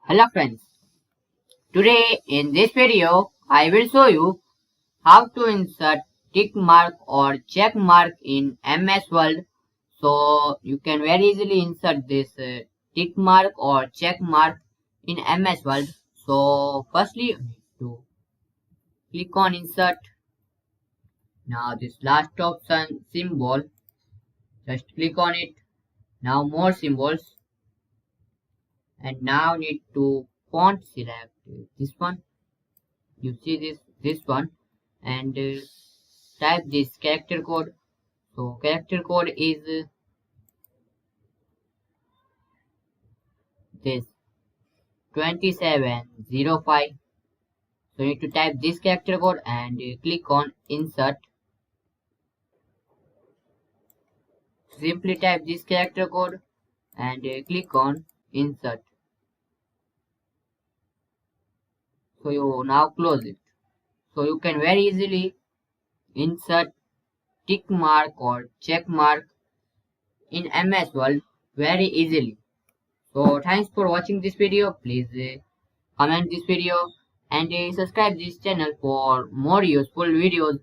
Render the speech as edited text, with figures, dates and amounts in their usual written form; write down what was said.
Hello friends, today in this video I will show you how to insert tick mark or check mark in MS Word. So you can very easily insert this tick mark or check mark in MS Word. So firstly you need to click on insert. Now this last option symbol, just click on it. Now more symbols, and now need to font select this one. You see this one, and type this character code. So character code is this 2705. So you need to type this character code and click on insert. Simply type this character code and click on insert. So you now close it. So you can very easily insert tick mark or check mark in MS Word very easily. So thanks for watching this video. Please comment this video and subscribe this channel for more useful videos.